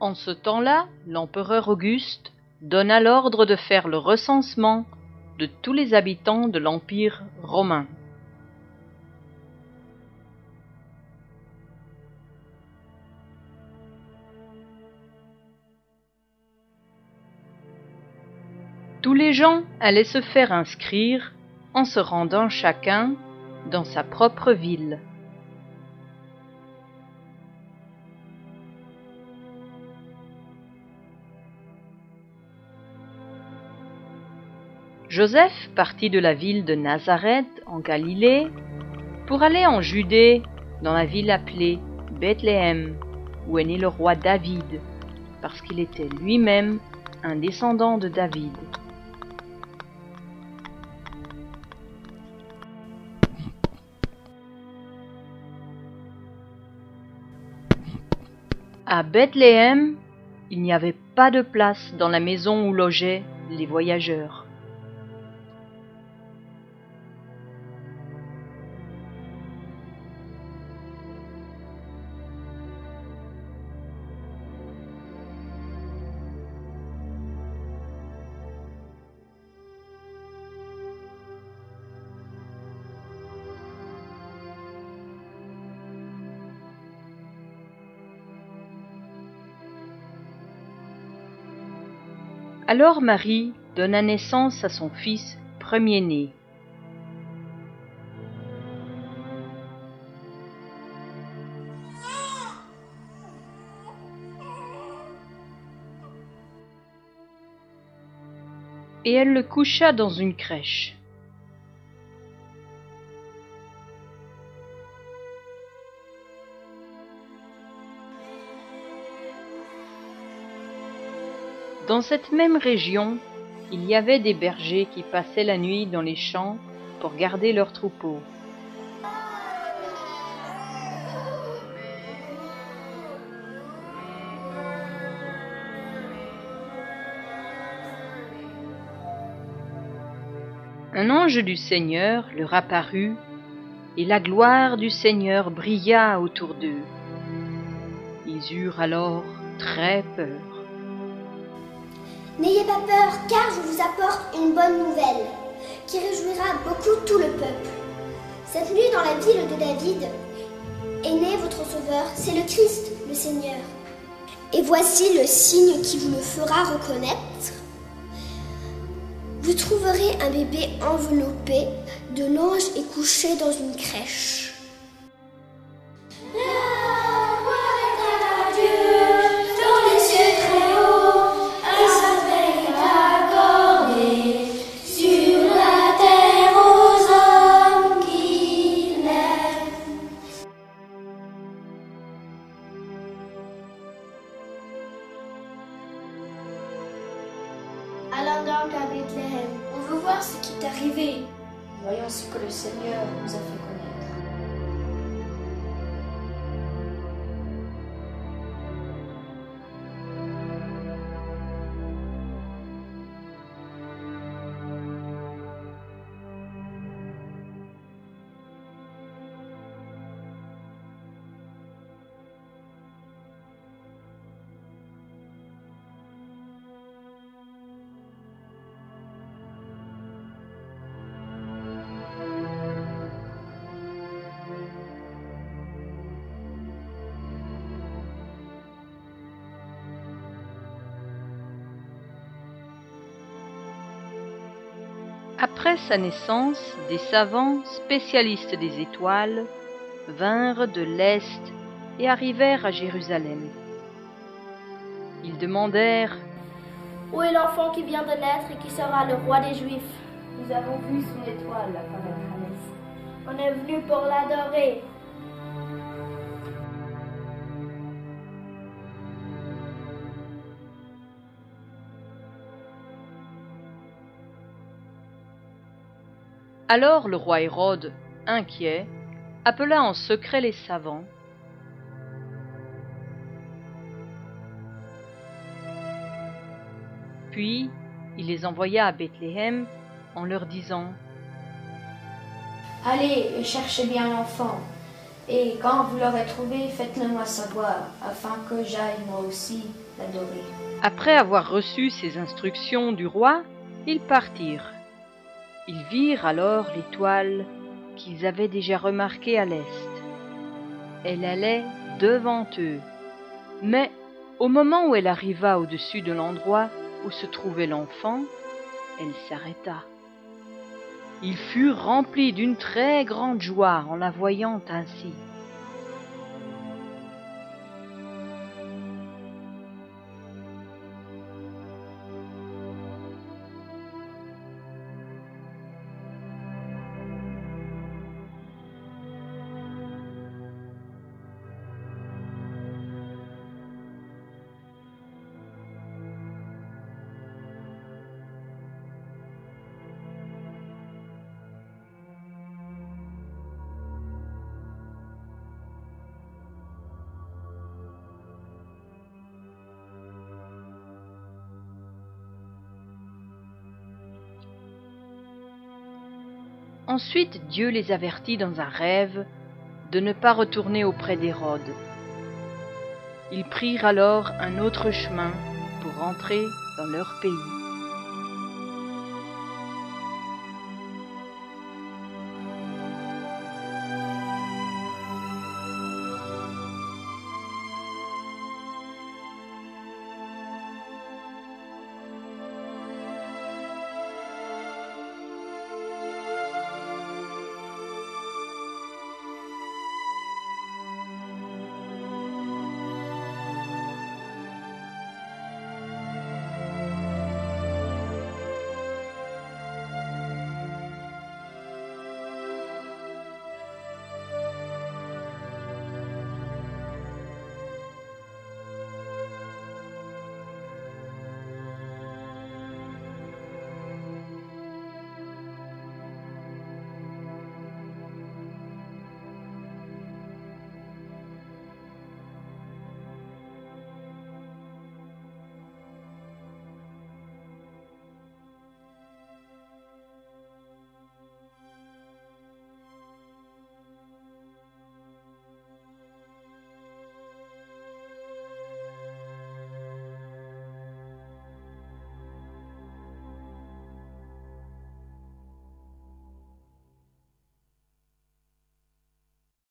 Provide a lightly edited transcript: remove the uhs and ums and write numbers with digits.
En ce temps-là, l'empereur Auguste donna l'ordre de faire le recensement de tous les habitants de l'Empire romain. Tous les gens allaient se faire inscrire en se rendant chacun dans sa propre ville. Joseph partit de la ville de Nazareth en Galilée pour aller en Judée dans la ville appelée Bethléem, où est né le roi David, parce qu'il était lui-même un descendant de David. À Bethléem, il n'y avait pas de place dans la maison où logeaient les voyageurs. Alors Marie donna naissance à son fils premier-né. Et elle le coucha dans une crèche. Dans cette même région, il y avait des bergers qui passaient la nuit dans les champs pour garder leurs troupeaux. Un ange du Seigneur leur apparut, et la gloire du Seigneur brilla autour d'eux. Ils eurent alors très peur. N'ayez pas peur, car je vous apporte une bonne nouvelle, qui réjouira beaucoup tout le peuple. Cette nuit, dans la ville de David, est né votre Sauveur, c'est le Christ, le Seigneur. Et voici le signe qui vous le fera reconnaître. Vous trouverez un bébé enveloppé de l'ange et couché dans une crèche. Allons donc à Bethléem. On veut voir ce qui est arrivé. Voyons ce que le Seigneur nous a fait connaître. Après sa naissance, des savants spécialistes des étoiles vinrent de l'Est et arrivèrent à Jérusalem. Ils demandèrent « Où est l'enfant qui vient de naître et qui sera le roi des Juifs? Nous avons vu son étoile apparaître à l'Est. On est venu pour l'adorer. » Alors le roi Hérode, inquiet, appela en secret les savants. Puis il les envoya à Bethléem en leur disant : « Allez et cherchez bien l'enfant, et quand vous l'aurez trouvé, faites-le moi savoir, afin que j'aille moi aussi l'adorer. Après avoir reçu ces instructions du roi, ils partirent. Ils virent alors l'étoile qu'ils avaient déjà remarquée à l'est. Elle allait devant eux, mais au moment où elle arriva au-dessus de l'endroit où se trouvait l'enfant, elle s'arrêta. Ils furent remplis d'une très grande joie en la voyant ainsi. Ensuite Dieu les avertit dans un rêve de ne pas retourner auprès d'Hérode. Ils prirent alors un autre chemin pour rentrer dans leur pays.